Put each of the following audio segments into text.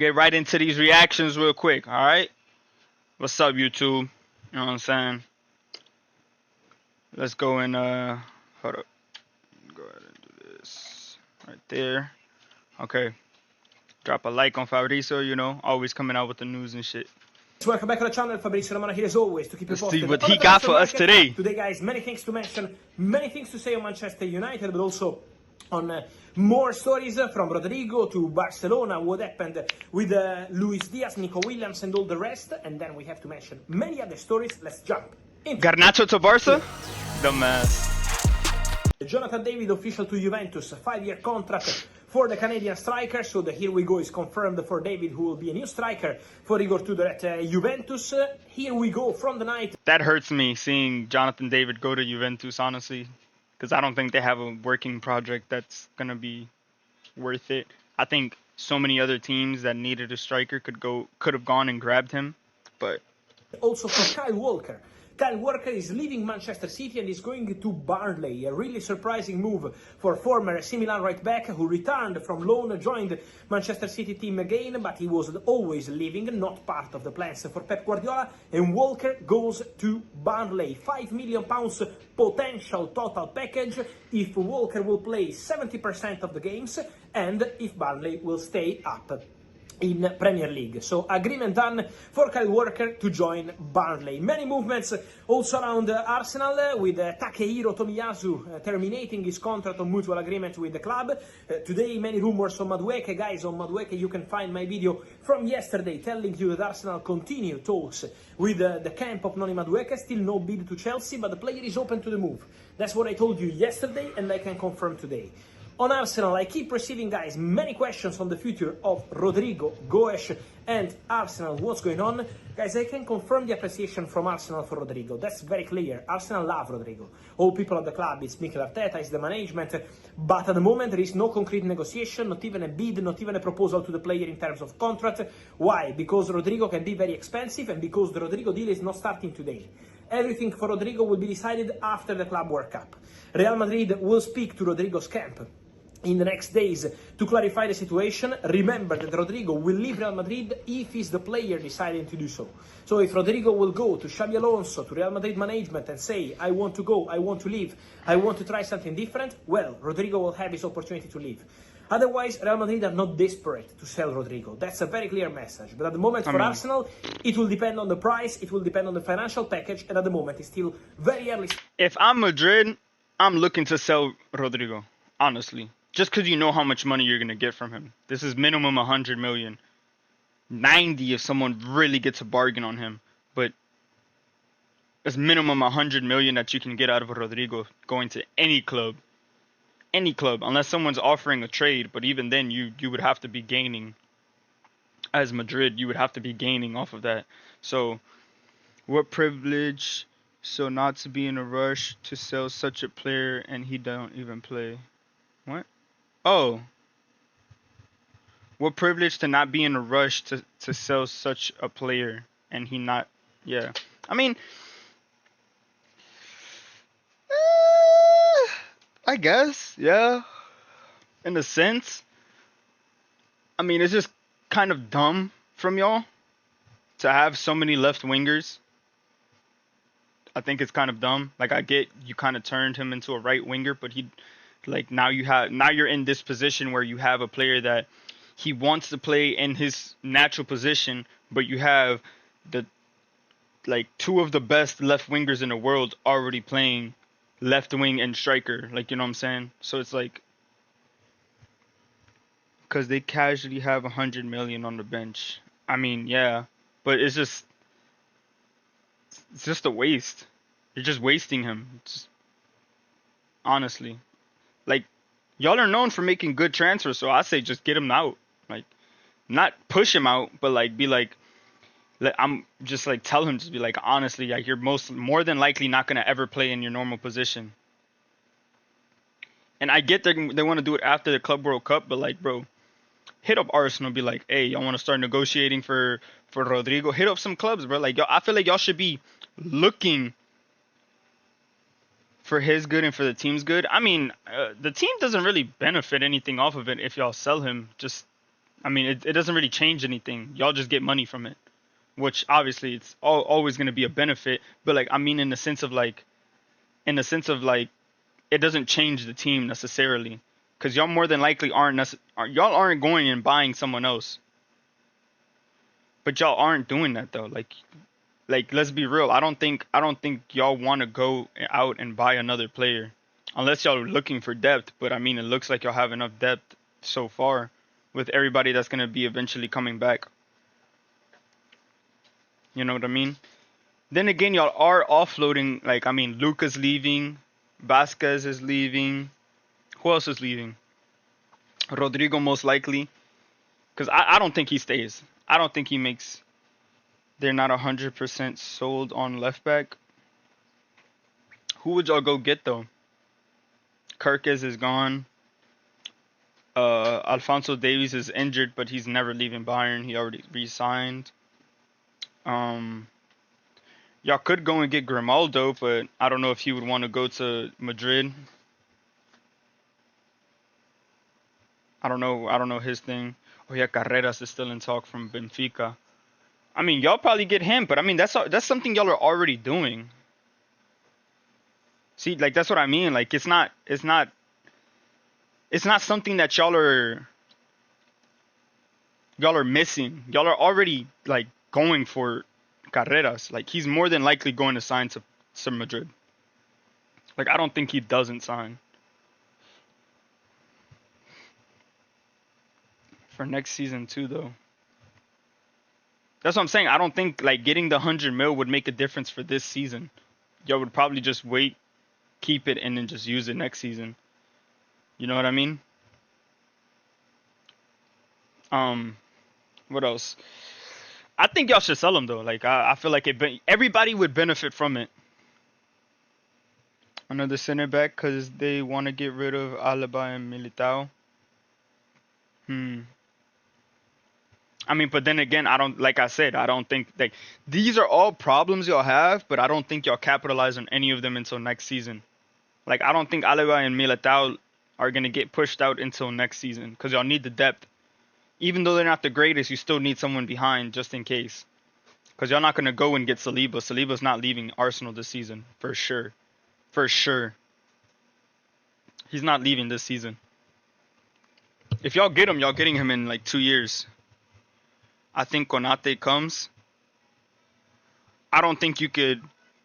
Get right into these reactions real quick, alright? What's up, YouTube? You know what I'm saying? Let's go and, hold up. Go ahead and do this. Right there. Okay. Drop a like on Fabrizio, you know, always coming out with the news and shit. Welcome back to the channel. Fabrizio Romano here as always to keep you Let's see posted what on he the got transfer for us market. today. Today, guys, many things to mention, many things to say on Manchester United, but also on more stories from Rodrygo to Barcelona, what happened with Luis Diaz, Nico Williams, and all the rest. And then we have to mention many other stories. Let's jump into Garnacho to Barca? Dumbass. Jonathan David official to Juventus, 5-year contract for the Canadian striker. So the here we go is confirmed for David, who will be a new striker for Igor Tudor at Juventus. Here we go from the night. That hurts me seeing Jonathan David go to Juventus, honestly, because I don't think they have a working project that's gonna be worth it. I think so many other teams that needed a striker could have gone and grabbed him, but Also for Kyle Walker. Kyle Walker is leaving Manchester City and is going to Burnley. A really surprising move for former AC Milan right back who returned from loan, joined Manchester City team again, but he was always leaving, not part of the plans for Pep Guardiola. And Walker goes to Burnley. £5 million potential total package if Walker will play 70% of the games and if Burnley will stay up in Premier League. So agreement done for Kyle Walker to join Burnley. Many movements also around Arsenal with Takehiro Tomiyasu terminating his contract on mutual agreement with the club. Today many rumors on Madueke. Guys, on Madueke you can find my video from yesterday telling you that Arsenal continue talks with the camp of Noni Madueke. Still no bid to Chelsea, but the player is open to the move. That's what I told you yesterday and I can confirm today. On Arsenal, I keep receiving, guys, many questions on the future of Rodrygo, Goes, and Arsenal. What's going on? Guys, I can confirm the appreciation from Arsenal for Rodrygo. That's very clear. Arsenal love Rodrygo. All people at the club, it's Mikel Arteta, it's the management. But at the moment, there is no concrete negotiation, not even a bid, not even a proposal to the player in terms of contract. Why? Because Rodrygo can be very expensive and because the Rodrygo deal is not starting today. Everything for Rodrygo will be decided after the Club World Cup. Real Madrid will speak to Rodrygo's camp in the next days to clarify the situation. Remember that Rodrygo will leave Real Madrid if he's the player deciding to do so. So if Rodrygo will go to Xabi Alonso, to Real Madrid management and say, I want to go, I want to leave, I want to try something different, well, Rodrygo will have his opportunity to leave. Otherwise, Real Madrid are not desperate to sell Rodrygo. That's a very clear message. But at the moment for Arsenal, it will depend on the price, it will depend on the financial package, and at the moment it's still very early. if I'm Madrid, I'm looking to sell Rodrygo, honestly. Just because you know how much money you're going to get from him. This is minimum 100 million. 90 if someone really gets a bargain on him. But it's minimum 100 million that you can get out of Rodrygo going to any club. Any club, unless someone's offering a trade. But even then, you would have to be gaining. As Madrid, you would have to be gaining off of that. So, what privilege so not to be in a rush to sell such a player and he don't even play. What? Oh. What privilege to not be in a rush to sell such a player and he not. Yeah. I mean, I guess, yeah. In a sense. I mean, it's just kind of dumb from y'all to have so many left wingers. I think it's kind of dumb. Like, I get you kind of turned him into a right winger, but now you're in this position where you have a player that he wants to play in his natural position, but you have the two of the best left wingers in the world already playing left wing and striker. Like, you know what I'm saying? So it's like, because they casually have 100 million on the bench. I mean, yeah, but it's just a waste. You're just wasting him. Honestly, like, y'all are known for making good transfers, so I say just get him out. Like, not push him out, but like be like, I'm just like tell him, just be like, honestly, like, you're more than likely not gonna ever play in your normal position. And I get they want to do it after the Club World Cup, but like, bro, hit up Arsenal, be like, hey, y'all want to start negotiating for Rodrygo? Hit up some clubs, bro. Like, I feel like y'all should be looking for his good and for the team's good. I mean, the team doesn't really benefit anything off of it if y'all sell him. Just I mean, it doesn't really change anything. Y'all just get money from it, which obviously it's always going to be a benefit. But like, I mean, in the sense of like, it doesn't change the team necessarily, because y'all more than likely y'all aren't going and buying someone else. But y'all aren't doing that though. Like let's be real. I don't think y'all want to go out and buy another player, unless y'all are looking for depth. But I mean, it looks like y'all have enough depth so far with everybody that's gonna be eventually coming back. You know what I mean? Then again, y'all are offloading. Like I mean, Luca's leaving, Vasquez is leaving. Who else is leaving? Rodrygo most likely, because I don't think he stays. I don't think he makes. They're not 100% sold on left back. Who would y'all go get though? Kirkes is gone. Alfonso Davies is injured, but he's never leaving Bayern. He already re-signed. Um, y'all could go and get Grimaldo, but I don't know if he would want to go to Madrid. I don't know. I don't know his thing. Oh yeah, Carreras is still in talk from Benfica. I mean, y'all probably get him, but I mean that's something y'all are already doing. See, like that's what I mean. Like it's not something that y'all are missing. Y'all are already like going for Carreras. Like he's more than likely going to sign to Madrid. Like I don't think he doesn't sign for next season too, though. That's what I'm saying. I don't think like getting the 100 mil would make a difference for this season. Y'all would probably just wait, keep it, and then just use it next season. You know what I mean? Um, what else? I think y'all should sell him though. Like I feel like everybody would benefit from it. Another center back because they want to get rid of Alaba and Militao. Hmm. I mean, but then again, I don't like I said, I don't think like these are all problems y'all have, but I don't think y'all capitalize on any of them until next season. Like I don't think Alaba and Militao are gonna get pushed out until next season because y'all need the depth. Even though they're not the greatest, you still need someone behind just in case. Because y'all not gonna go and get Saliba. Saliba's not leaving Arsenal this season for sure. For sure, he's not leaving this season. If y'all get him, y'all getting him in like 2 years. I think Konate comes. I don't think you could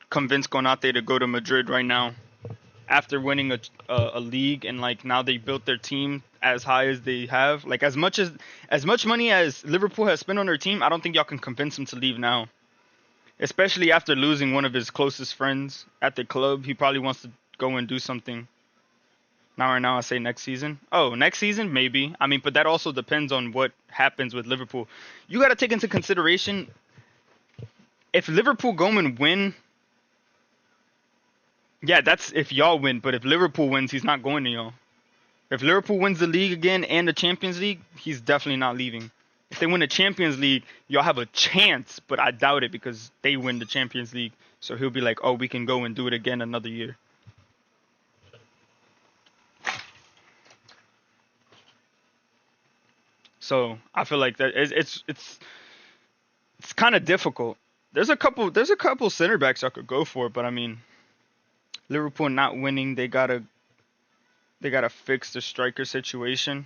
convince Konate to go to Madrid right now after winning a league and like now they built their team as high as they have. Like as much money as Liverpool has spent on their team, I don't think y'all can convince him to leave now. Especially after losing one of his closest friends at the club, he probably wants to go and do something. Now right now I say next season. Oh, next season maybe. I mean, but that also depends on what happens with Liverpool. You got to take into consideration if Liverpool go and win. Yeah, that's if y'all win. But if Liverpool wins, he's not going to y'all. If Liverpool wins the league again and the Champions League, he's definitely not leaving. If they win the Champions League, y'all have a chance, but I doubt it because they win the Champions League. So he'll be like, oh, we can go and do it again another year. So I feel like that it's kind of difficult. There's a couple center backs I could go for, but I mean, Liverpool not winning, they gotta fix the striker situation.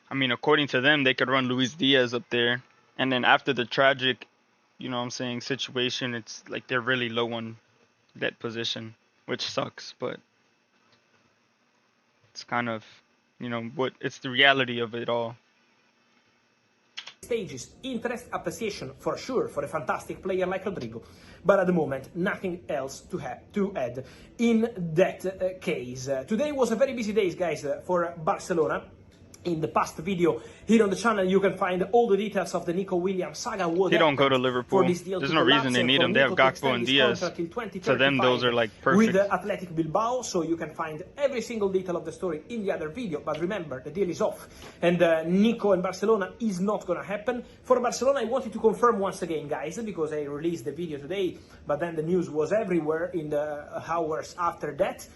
I mean, according to them, they could run Luis Diaz up there, and then after the tragic, you know what I'm saying, situation, it's like they're really low on that position, which sucks, but it's kind of, what it's the reality of it all. Stages, interest, appreciation for sure for a fantastic player like Rodrygo, but at the moment nothing else to add in that case. Today was a very busy day, guys, for Barcelona. In the past video here on the channel, you can find all the details of the Nico Williams saga. He don't go to Liverpool. There's no reason they need him. They have Gakpo and Diaz. To them, those are like perfect. With Athletic Bilbao, so you can find every single detail of the story in the other video. But remember, the deal is off, and Nico and Barcelona is not gonna happen. For Barcelona, I wanted to confirm once again, guys, because I released the video today, but then the news was everywhere in the hours after that.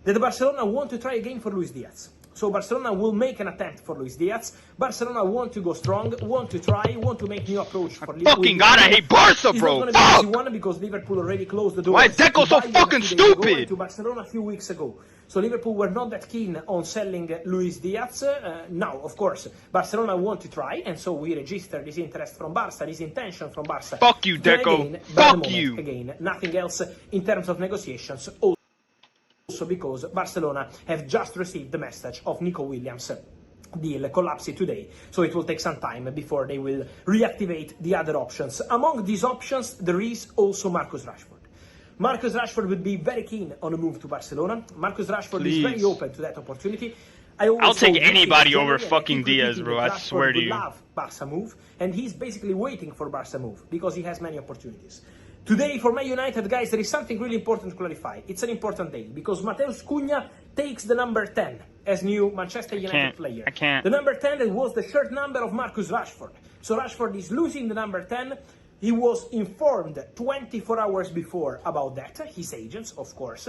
That Barcelona want to try again for Luis Diaz. So Barcelona will make an attempt for Luis Diaz. Barcelona want to go strong, want to try, want to make new approach for Liverpool. Fucking God, I hate Barca, It's bro. not going to be an easy Fuck! one because Liverpool already closed the doors. Why is Deco so fucking stupid? To Barcelona a few weeks ago. So Liverpool were not that keen on selling Luis Diaz. Now, of course, Barcelona want to try, and so we register this interest from Barca, this intention from Barca. Fuck you, Deco. Fuck you. Again, nothing else in terms of negotiations. Also because Barcelona have just received the message of Nico Williams' deal collapsing today, so it will take some time before they will reactivate the other options. Among these options, there is also Marcus Rashford. Marcus Rashford would be very keen on a move to Barcelona. Marcus Rashford is very open to that opportunity. I'll take anybody over fucking Diaz, bro. I swear to you. Love Barca move, and he's basically waiting for Barca move because he has many opportunities. Today, for Man United, guys, there is something really important to clarify. It's an important day because Mateus Cunha takes the number 10 as new Manchester United player. I can't. The number 10 was the shirt number of Marcus Rashford. So Rashford is losing the number 10. He was informed 24 hours before about that, his agents, of course.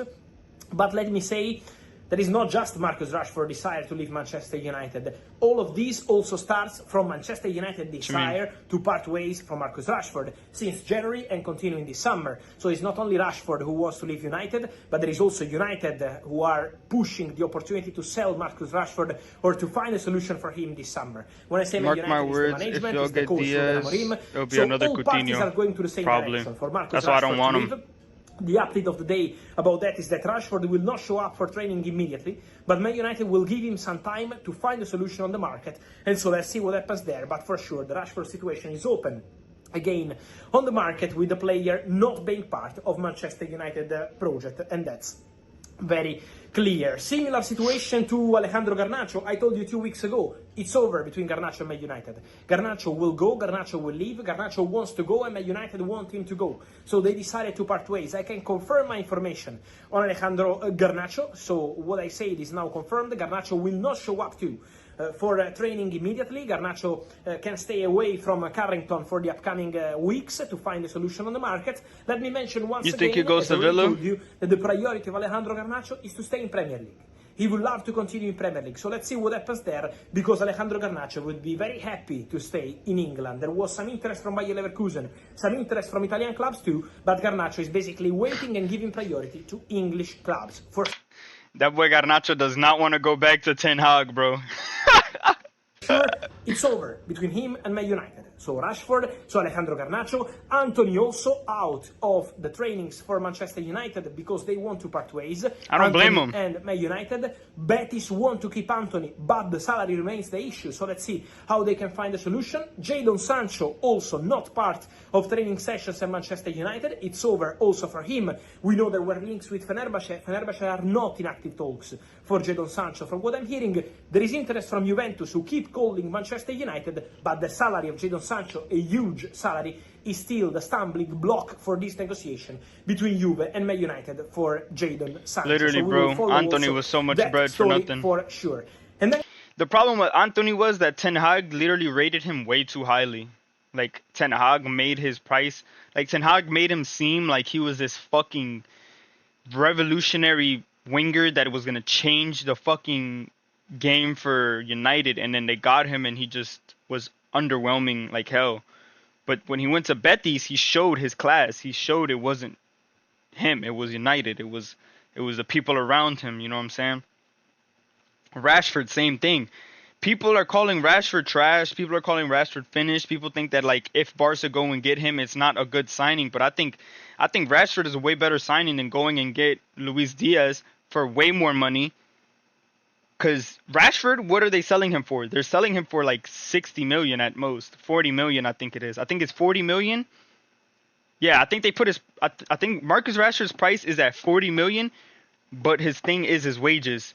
But let me say, that is not just Marcus Rashford's desire to leave Manchester United. All of this also starts from Manchester United's desire to part ways from Marcus Rashford since January and continuing this summer. So it's not only Rashford who wants to leave United, but there is also United who are pushing the opportunity to sell Marcus Rashford or to find a solution for him this summer. When I say Mark United, my it's words, the management, if y'all it's the get coach, Diaz, it'll be another all parties Coutinho. are going to the same Probably. direction for Marcus That's why I don't Rashford want to him. leave. The update of the day about that is that Rashford will not show up for training immediately, but Man United will give him some time to find a solution on the market, and so let's see what happens there. But for sure, the Rashford situation is open again on the market with the player not being part of Manchester United project, and that's very clear. Similar situation to Alejandro Garnacho. I told you 2 weeks ago, it's over between Garnacho and Man United. Garnacho will go, Garnacho will leave, Garnacho wants to go, and Man United want him to go. So they decided to part ways. I can confirm my information on Alejandro Garnacho. So what I said is now confirmed. Garnacho will not show up for training immediately. Garnacho can stay away from Carrington for the upcoming weeks to find a solution on the market. Let me mention once again, think he goes to as I already Villa? told you, that the priority of Alejandro Garnacho is to stay in Premier League. He would love to continue in Premier League. So let's see what happens there, because Alejandro Garnacho would be very happy to stay in England. There was some interest from Bayer Leverkusen, some interest from Italian clubs too, but Garnacho is basically waiting and giving priority to English clubs. For That boy Garnacho does not want to go back to Ten Hag, bro. sure, it's over between him and Man United. So Rashford, so Alejandro Garnacho, Anthony also out of the trainings for Manchester United because they want to part ways. I don't blame him. And Man United, Betis want to keep Anthony, but the salary remains the issue. So let's see how they can find a solution. Jadon Sancho also not part of training sessions at Manchester United. It's over also for him. We know there were links with Fenerbahce. Fenerbahce are not in active talks for Jadon Sancho. From what I'm hearing, there is interest from Juventus who keep calling Manchester United, but the salary of Jadon Sancho, a huge salary, is still the stumbling block for this negotiation between Juve and Man United for Jadon Sancho. Literally, so bro, Anthony was so much bread for nothing. For sure. And then The problem with Anthony was that Ten Hag literally rated him way too highly. Like, Ten Hag made his price... Like, Ten Hag made him seem like he was this fucking revolutionary winger that was going to change the fucking game for United, and then they got him and he just was underwhelming like hell. But when he went to Betis, he showed his class. He showed it wasn't him, it was United. It was the people around him, you know what I'm saying? Rashford, same thing. People are calling Rashford trash. People are calling Rashford finished. People think that, like, if Barca go and get him, it's not a good signing. But I think Rashford is a way better signing than going and get Luis Diaz for way more money. Because Rashford, what are they selling him for? They're selling him for like 60 million at most. 40 million, I think it is. I think it's 40 million. Yeah, I think they put his... I think Marcus Rashford's price is at 40 million. But his thing is his wages.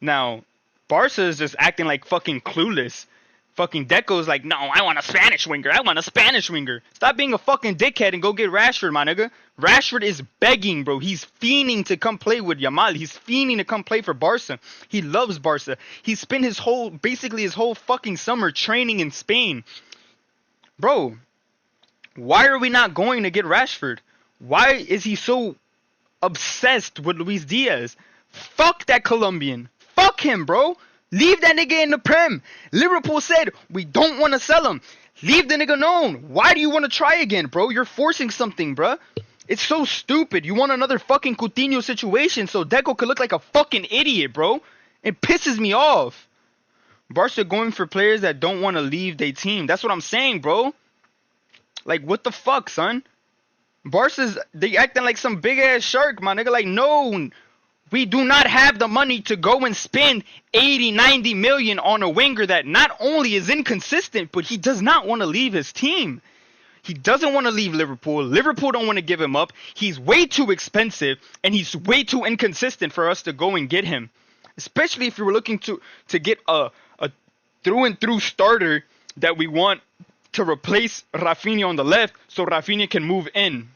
Now... Barca is just acting like fucking clueless. Fucking Deco's like, no, I want a Spanish winger. I want a Spanish winger. Stop being a fucking dickhead and go get Rashford, my nigga. Rashford is begging, bro. He's fiending to come play with Yamal. He's fiending to come play for Barca. He loves Barca. He spent basically his whole fucking summer training in Spain. Bro, why are we not going to get Rashford? Why is he so obsessed with Luis Diaz? Fuck that Colombian. Fuck him, bro. Leave that nigga in the Prem. Liverpool said, we don't want to sell him. Leave the nigga alone. Why do you want to try again, bro? You're forcing something, bro. It's so stupid. You want another fucking Coutinho situation so Deco could look like a fucking idiot, bro. It pisses me off. Barca going for players that don't want to leave their team. That's what I'm saying, bro. Like, what the fuck, son? Barca's, they acting like some big-ass shark, my nigga. Like, no, we do not have the money to go and spend 80, 90 million on a winger that not only is inconsistent, but he does not want to leave his team. He doesn't want to leave Liverpool. Liverpool don't want to give him up. He's way too expensive, and he's way too inconsistent for us to go and get him. Especially if you were looking to get a through-and-through starter that we want to replace Rafinha on the left so Rafinha can move in.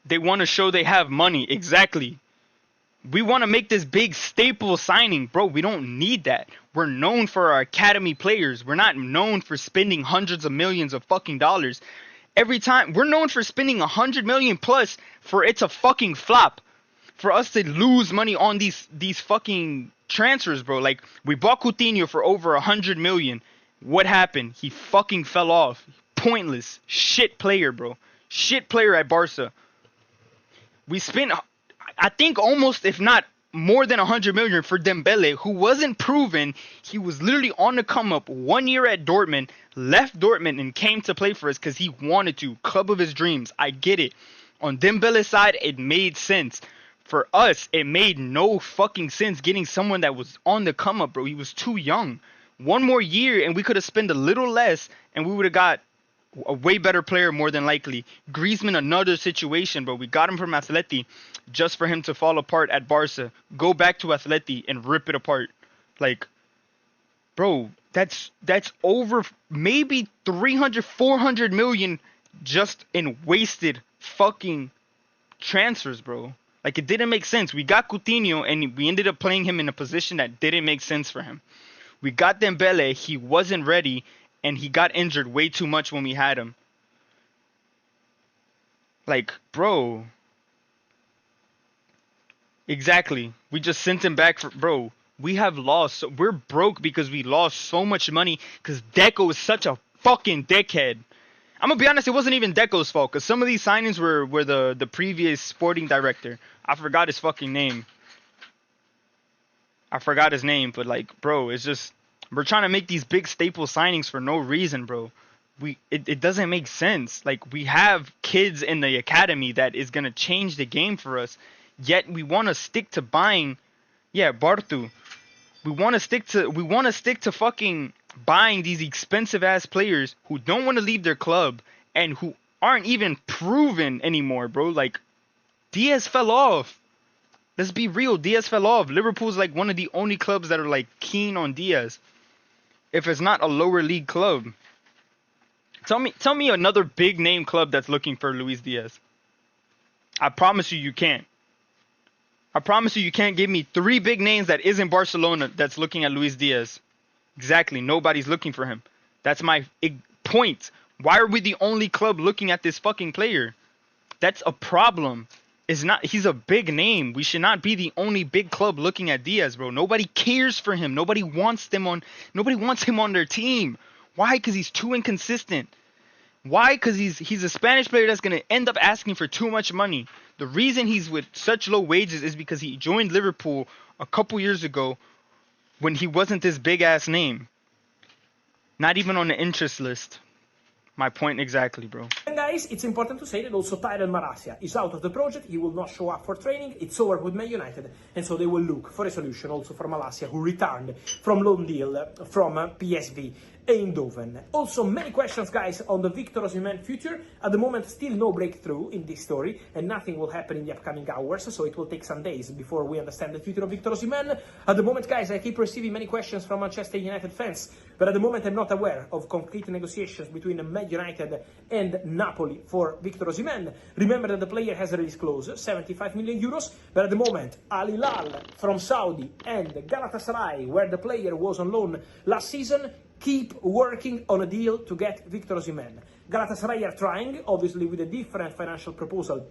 They want to show they have money. Exactly. We want to make this big staple signing. Bro, we don't need that. We're known for our academy players. We're not known for spending hundreds of millions of fucking dollars. Every time, we're known for spending 100 million plus for it to fucking flop. For us to lose money on these fucking transfers, bro. Like, we bought Coutinho for over 100 million. What happened? He fucking fell off. Pointless. Shit player, bro. Shit player at Barca. We spent, I think, almost, if not more than 100 million for Dembele, who wasn't proven. He was literally on the come up 1 year at Dortmund, left Dortmund and came to play for us because he wanted to. Club of his dreams. I get it. On Dembele's side, it made sense. For us, it made no fucking sense getting someone that was on the come up, bro. He was too young. 1 more year and we could have spent a little less and we would have got a way better player more than likely. Griezmann, another situation, bro. We got him from Atleti just for him to fall apart at Barca. Go back to Atleti and rip it apart. Like, bro, that's over maybe 300, 400 million just in wasted fucking transfers, bro. Like, it didn't make sense. We got Coutinho and we ended up playing him in a position that didn't make sense for him. We got Dembele, he wasn't ready, and he got injured way too much when we had him. Like, bro. Exactly. We just sent him back for, bro. We have lost. We're broke because we lost so much money because Deco is such a fucking dickhead. I'm going to be honest, it wasn't even Deco's fault because some of these signings were the previous sporting director. I forgot his fucking name. I forgot his name, but like, bro, it's just, we're trying to make these big staple signings for no reason, bro. It doesn't make sense. Like, we have kids in the academy that is going to change the game for us, yet we want to stick to buying, yeah, Bartu. We want to stick to fucking buying these expensive ass players who don't want to leave their club and who aren't even proven anymore, bro. Like, Diaz fell off. Let's be real, Diaz fell off. Liverpool's like one of the only clubs that are like keen on Diaz. If it's not a lower league club. Tell me another big name club that's looking for Luis Diaz. I promise you can't. I promise you can't give me 3 big names that isn't Barcelona that's looking at Luis Diaz. Exactly. Nobody's looking for him. That's my point. Why are we the only club looking at this fucking player? That's a problem. He's a big name. We should not be the only big club looking at Diaz, bro. Nobody cares for him. Nobody wants him on their team. Why? Because he's too inconsistent. Why? Because he's a Spanish player that's going to end up asking for too much money. The reason he's with such low wages is because he joined Liverpool a couple years ago when he wasn't this big ass name. Not even on the interest list. My point exactly, bro. And guys, it's important to say that also Tyrell Malacia is out of the project. He will not show up for training. It's over with Man United, and so they will look for a solution also for Malacia, who returned from loan deal from PSV Eindhoven. Also, many questions, guys, on the Victor Osimhen future. At the moment, still no breakthrough in this story, and nothing will happen in the upcoming hours, so it will take some days before we understand the future of Victor Osimhen. At the moment, guys, I keep receiving many questions from Manchester United fans, but at the moment I'm not aware of concrete negotiations between Man United and Napoli for Victor Osimhen. Remember that the player has a release clause, 75 million euros, but at the moment, Al Hilal from Saudi and Galatasaray, where the player was on loan last season, keep working on a deal to get Victor Osimhen. Galatasaray are trying, obviously with a different financial proposal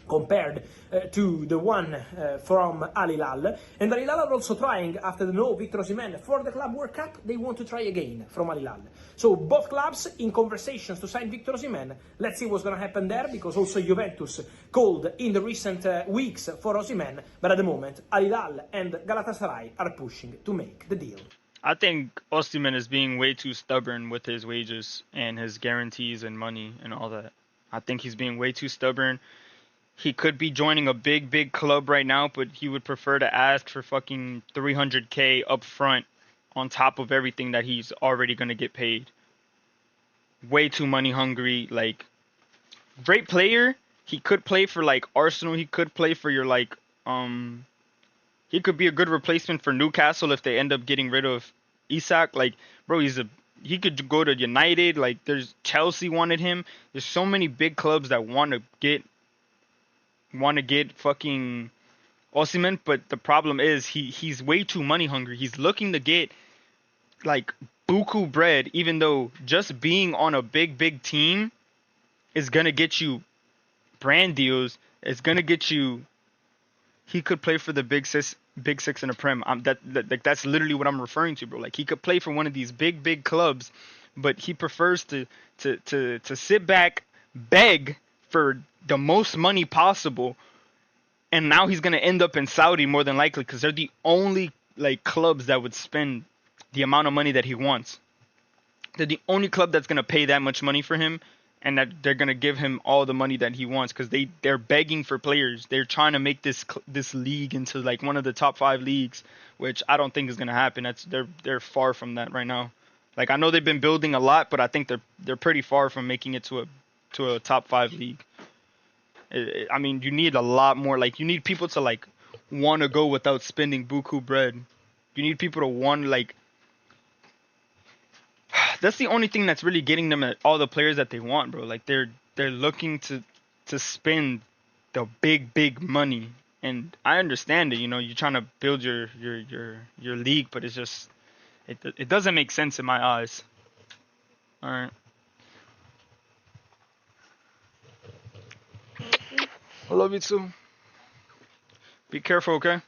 compared to the one from Al Hilal. And Al Hilal are also trying, after the no Victor Osimhen for the Club World Cup, they want to try again from Al Hilal. So both clubs in conversations to sign Victor Osimhen. Let's see what's going to happen there, because also Juventus called in the recent weeks for Osimhen, but at the moment Al Hilal and Galatasaray are pushing to make the deal. I think Osimhen is being way too stubborn with his wages and his guarantees and money and all that. I think he's being way too stubborn. He could be joining a big club right now, but he would prefer to ask for fucking 300K up front on top of everything that he's already going to get paid. Way too money hungry. Like, great player. He could play for like Arsenal. He could play for your like he could be a good replacement for Newcastle if they end up getting rid of Isak. Like, bro, he could go to United. Like, there's Chelsea wanted him. There's so many big clubs that want to get fucking Osimhen, but the problem is he's way too money hungry. He's looking to get like buku bread, even though just being on a big team is gonna get you brand deals. It's gonna get you. He could play for the big six in the Prem. That's literally what I'm referring to, bro. Like, he could play for one of these big clubs, but he prefers to sit back, beg for the most money possible, and now he's gonna end up in Saudi more than likely, because they're the only like clubs that would spend the amount of money that he wants. They're the only club that's gonna pay that much money for him, and that they're gonna give him all the money that he wants, because they're begging for players. They're trying to make this league into like one of the top 5 leagues, which I don't think is gonna happen. They're far from that right now. Like, I know they've been building a lot, but I think they're pretty far from making it to a top 5 league. I mean, you need a lot more. Like, you need people to like want to go without spending buku bread. You need people to want, like, that's the only thing that's really getting them at all the players that they want, bro. Like, they're looking to spend the big money, and I understand it. You know, you're trying to build your league, but it's just it doesn't make sense in my eyes. All right. I love you too. Be careful, okay?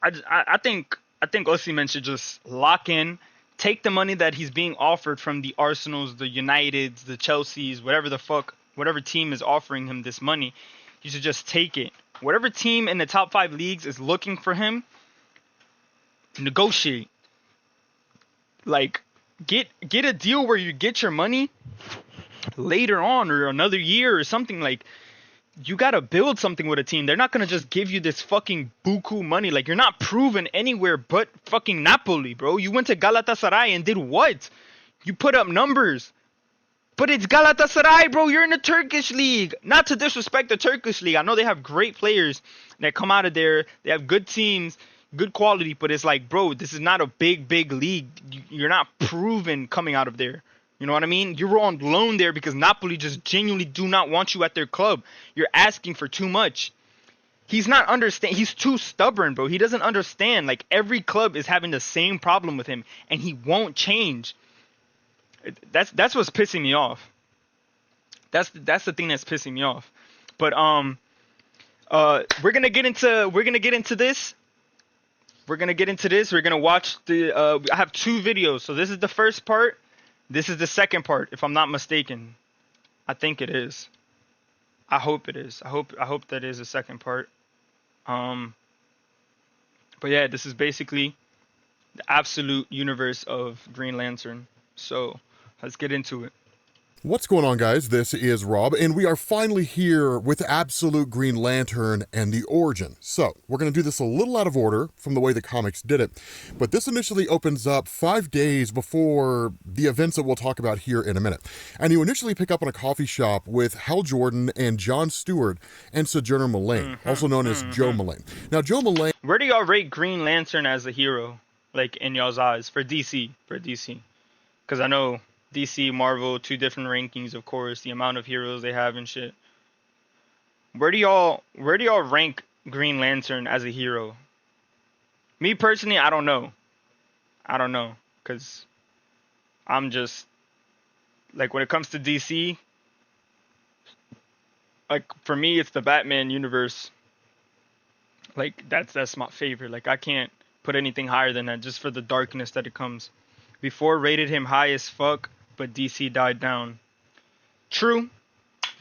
I think Osimhen should just lock in, take the money that he's being offered from the Arsenals, the Uniteds, the Chelseas, whatever team is offering him this money. He should just take it. Whatever team in the top 5 leagues is looking for him, negotiate. Like, get a deal where you get your money later on, or another year or something. Like, you gotta build something with a team. They're not gonna just give you this fucking buku money. Like, you're not proven anywhere but fucking Napoli, bro. You went to Galatasaray and did what? You put up numbers. But it's Galatasaray, bro. You're in the Turkish league. Not to disrespect the Turkish league. I know they have great players that come out of there. They have good teams, good quality. But it's like, bro, this is not a big league. You're not proven coming out of there. You know what I mean? You were on loan there because Napoli just genuinely do not want you at their club. You're asking for too much. He's not understand. He's too stubborn, bro. He doesn't understand. Like, every club is having the same problem with him, and he won't change. That's what's pissing me off. That's the thing that's pissing me off. But we're gonna get into this. We're gonna watch the. I have 2 videos. So this is the first part. This is the second part, if I'm not mistaken. I think it is. I hope it is. I hope that is the second part. But yeah, this is basically the absolute universe of Green Lantern. So let's get into it. What's going on, guys? This is Rob, and we are finally here with Absolute Green Lantern and the origin. So, we're going to do this a little out of order from the way the comics did it, but this initially opens up 5 days before the events that we'll talk about here in a minute. And you initially pick up on a coffee shop with Hal Jordan and John Stewart and Sojourner Mullane, also known as Joe Mullane. Now, Joe Mullane... Where do y'all rate Green Lantern as a hero, like, in y'all's eyes, for DC? Because I know... DC, Marvel, 2 different rankings, of course, the amount of heroes they have and shit. Where do y'all rank Green Lantern as a hero? Me personally, I don't know, because I'm just, like, when it comes to DC, like for me, it's the Batman universe. Like that's my favorite. Like I can't put anything higher than that just for the darkness that it comes. Before rated him high as fuck, but DC died down. True,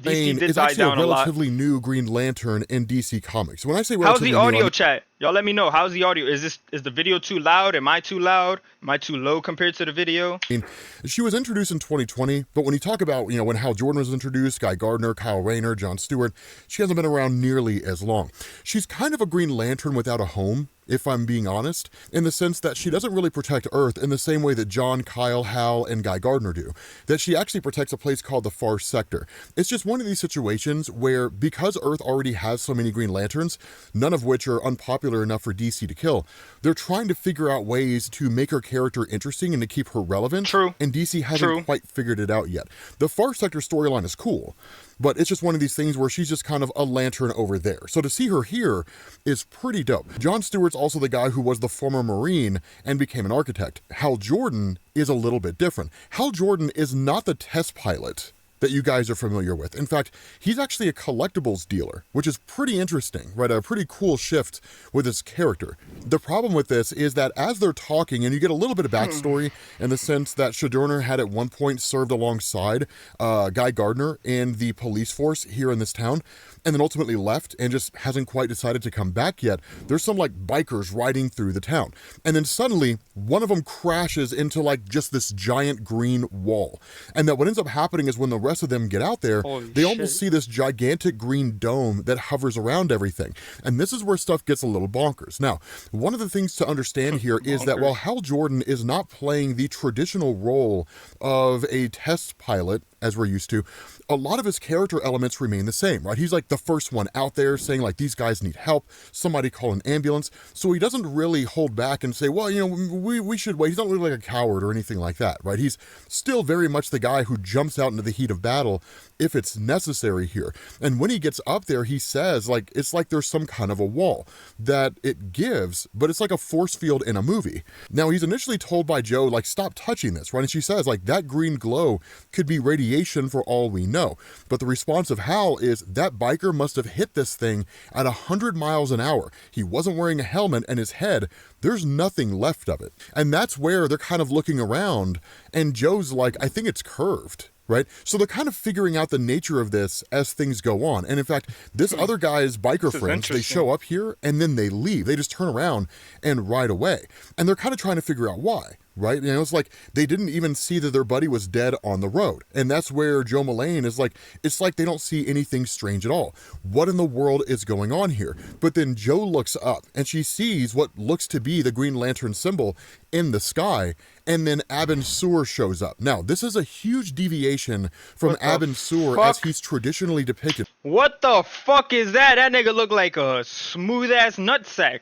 DC Bane did is die actually a down a lot. relatively new Green Lantern in DC Comics. When I say How's the relatively new, audio chat? Y'all let me know. How's the audio? Is the video too loud? Am I too loud? Am I too low compared to the video? I mean, she was introduced in 2020, but when you talk about, when Hal Jordan was introduced, Guy Gardner, Kyle Rayner, John Stewart, she hasn't been around nearly as long. She's kind of a Green Lantern without a home, if I'm being honest, in the sense that she doesn't really protect Earth in the same way that John, Kyle, Hal, and Guy Gardner do. That she actually protects a place called the Far Sector. It's just one of these situations where, because Earth already has so many Green Lanterns, none of which are unpopular enough for DC to kill, they're trying to figure out ways to make her character interesting and to keep her relevant. True. And DC hasn't quite figured it out yet. The Far Sector storyline is cool, but it's just one of these things where she's just kind of a lantern over there. So to see her here is pretty dope. John Stewart's also the guy who was the former Marine and became an architect. Hal Jordan is a little bit different. Hal Jordan is not the test pilot that you guys are familiar with. In fact, he's actually a collectibles dealer, which is pretty interesting, right? A pretty cool shift with his character. The problem with this is that as they're talking, and you get a little bit of backstory in the sense that Shadurner had at one point served alongside Guy Gardner in the police force here in this town, and then ultimately left and just hasn't quite decided to come back yet. There's some like bikers riding through the town. And then suddenly one of them crashes into like just this giant green wall. And that what ends up happening is when the rest of them get out there, they almost see this gigantic green dome that hovers around everything. And this is where stuff gets a little bonkers. Now, one of the things to understand here is that while Hal Jordan is not playing the traditional role of a test pilot, as we're used to, a lot of his character elements remain the same, right? He's like the first one out there saying like, these guys need help, somebody call an ambulance. So he doesn't really hold back and say, well, we should wait. He's not really like a coward or anything like that, right? He's still very much the guy who jumps out into the heat of battle if it's necessary here. And when he gets up there, he says like, it's like there's some kind of a wall that it gives, but it's like a force field in a movie. Now he's initially told by Joe, like, stop touching this, right? And she says like, that green glow could be radiation for all we know. But the response of Hal is that biker must have hit this thing at 100 miles an hour. He wasn't wearing a helmet, and his head, there's nothing left of it. And that's where they're kind of looking around, and Joe's like, I think it's curved. Right? So they're kind of figuring out the nature of this as things go on. And in fact, this other guy's biker friends, they show up here and then they leave. They just turn around and ride away. And they're kind of trying to figure out why. Right? It's like they didn't even see that their buddy was dead on the road. And that's where Joe Mullane is like, it's like they don't see anything strange at all. What in the world is going on here? But then Joe looks up and she sees what looks to be the Green Lantern symbol in the sky. And then Abin Sur shows up. Now, this is a huge deviation from Abin Sur as he's traditionally depicted. What the fuck is that? That nigga look like a smooth ass nutsack.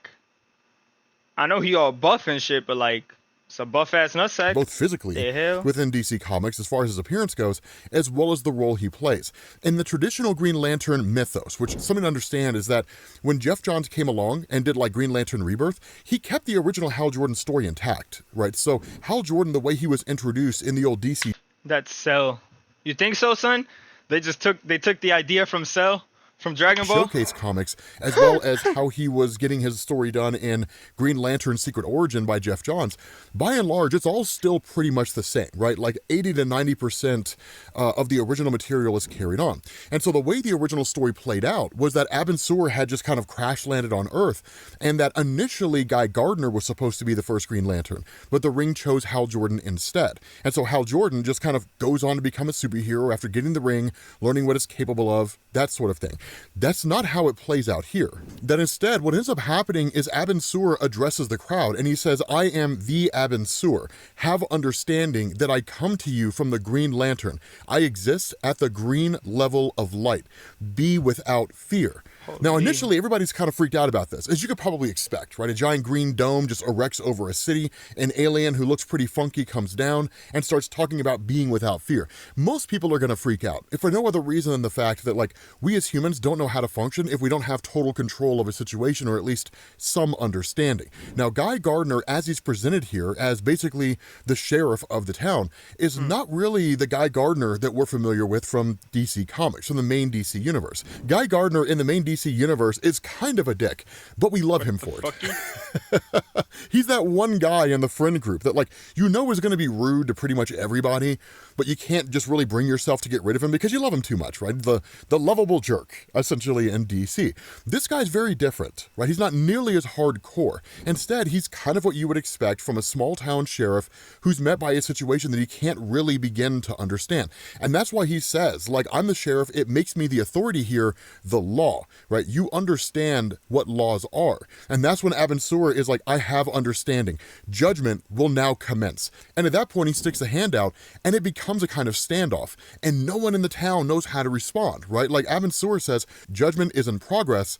I know he all buff and shit, but like, it's a buff-ass nutsack. Both physically within DC Comics as far as his appearance goes, as well as the role he plays. In the traditional Green Lantern mythos, which something to understand is that when Jeff Johns came along and did like Green Lantern Rebirth, he kept the original Hal Jordan story intact, right? So Hal Jordan, the way he was introduced in the old DC... That's Cell. You think so, son? They took the idea from Cell? From Dragon Ball? Showcase comics, as well as how he was getting his story done in Green Lantern Secret Origin by Jeff Johns. By and large, it's all still pretty much the same, right? Like 80 to 90% of the original material is carried on. And so the way the original story played out was that Abin Sur had just kind of crash landed on Earth, and that initially Guy Gardner was supposed to be the first Green Lantern, but the ring chose Hal Jordan instead. And so Hal Jordan just kind of goes on to become a superhero after getting the ring, learning what it's capable of, that sort of thing. That's not how it plays out here. That instead, what ends up happening is Abin Sur addresses the crowd and he says, I am the Abin Sur. Have understanding that I come to you from the Green Lantern. I exist at the green level of light. Be without fear. Now, Holy. initially, everybody's kind of freaked out about this, as you could probably expect, right? A giant green dome just erects over a city. An alien who looks pretty funky comes down and starts talking about being without fear. Most people are going to freak out, if for no other reason than the fact that, like, we as humans don't know how to function if we don't have total control of a situation, or at least some understanding. Now, Guy Gardner, as he's presented here as basically the sheriff of the town, is not really the Guy Gardner that we're familiar with from DC Comics, from the main DC universe. Guy Gardner in the main DC universe is kind of a dick, but we love him for it. He's that one guy in the friend group that, like, you know is going to be rude to pretty much everybody, but you can't just really bring yourself to get rid of him because you love him too much, right? The lovable jerk, essentially, in DC. This guy's very different, right? He's not nearly as hardcore. Instead, he's kind of what you would expect from a small town sheriff who's met by a situation that he can't really begin to understand. And that's why he says, like, I'm the sheriff, it makes me the authority here, the law, right? You understand what laws are. And that's when Abensur is like, I have understanding. Judgment will now commence. And at that point, he sticks a hand out, and it becomes a kind of standoff. And no one in the town knows how to respond, right? Like Abensur says, judgment is in progress.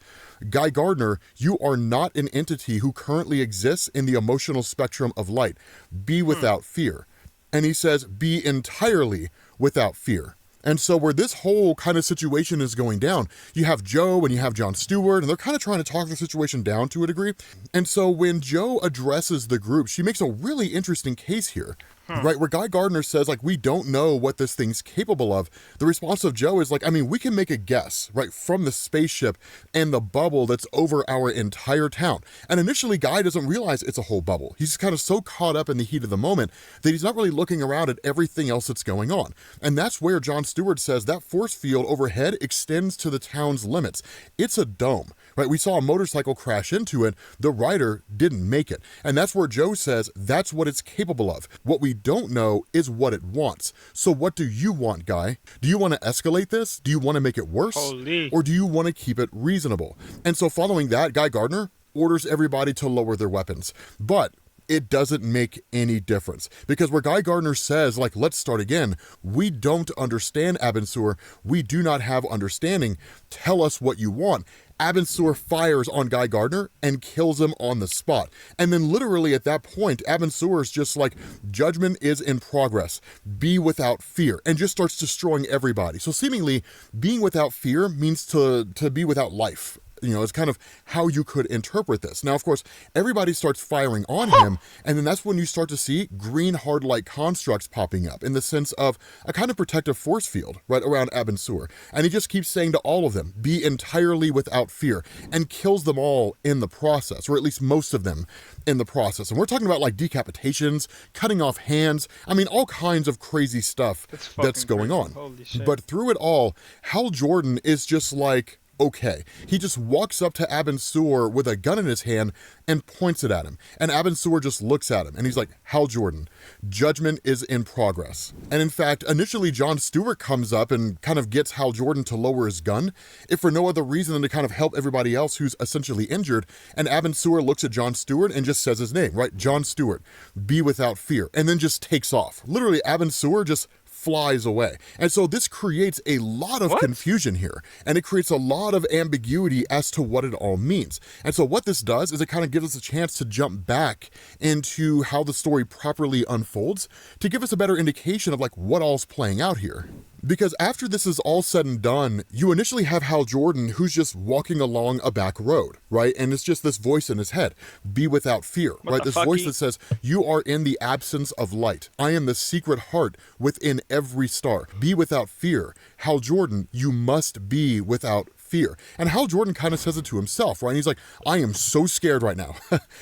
Guy Gardner, you are not an entity who currently exists in the emotional spectrum of light. Be without fear. And he says, be entirely without fear. And so where this whole kind of situation is going down, you have Joe and you have Jon Stewart, and they're kind of trying to talk the situation down to a degree. And so when Joe addresses the group, she makes a really interesting case here. Right, where Guy Gardner says, like, we don't know what this thing's capable of. The response of Joe is like, I mean, we can make a guess, right, from the spaceship and the bubble that's over our entire town. And initially, Guy doesn't realize it's a whole bubble. He's kind of so caught up in the heat of the moment that he's not really looking around at everything else that's going on. And that's where Jon Stewart says that force field overhead extends to the town's limits. It's a dome, right? We saw a motorcycle crash into it. The rider didn't make it. And that's where Joe says that's what it's capable of. What we don't know is what it wants. So what do you want, Guy? Do you want to escalate this? Do you want to make it worse? Holy. Or do you want to keep it reasonable? And so following that, Guy Gardner orders everybody to lower their weapons. But it doesn't make any difference. Because where Guy Gardner says, like, let's start again, we don't understand Abensur, we do not have understanding, tell us what you want. Abensur fires on Guy Gardner and kills him on the spot. And then literally at that point, Abensur is just like, judgment is in progress. Be without fear. And just starts destroying everybody. So seemingly, being without fear means to be without life. You know, it's kind of how you could interpret this. Now, of course, everybody starts firing on him, and then that's when you start to see green hard light constructs popping up in the sense of a kind of protective force field right around Abensur. And he just keeps saying to all of them, be entirely without fear, and kills them all in the process, or at least most of them in the process. And we're talking about like decapitations, cutting off hands, I mean, all kinds of crazy stuff that's going on. Holy shit. But through it all, Hal Jordan is just like, okay. He just walks up to Abensur with a gun in his hand and points it at him. And Abensur just looks at him and he's like, Hal Jordan, judgment is in progress. And in fact, initially Jon Stewart comes up and kind of gets Hal Jordan to lower his gun, if for no other reason than to kind of help everybody else who's essentially injured. And Abensur looks at Jon Stewart and just says his name, right? Jon Stewart, be without fear. And then just takes off. Literally, Abensur just flies away. And so this creates a lot of confusion here, and it creates a lot of ambiguity as to what it all means. And so what this does is it kind of gives us a chance to jump back into how the story properly unfolds to give us a better indication of like what all's playing out here. Because after this is all said and done, you initially have Hal Jordan who's just walking along a back road, right? And it's just this voice in his head, be without fear, right? This voice that says, you are in the absence of light. I am the secret heart within every star. Be without fear. Hal Jordan, you must be without fear. And Hal Jordan kind of says it to himself, right? And he's like, I am so scared right now.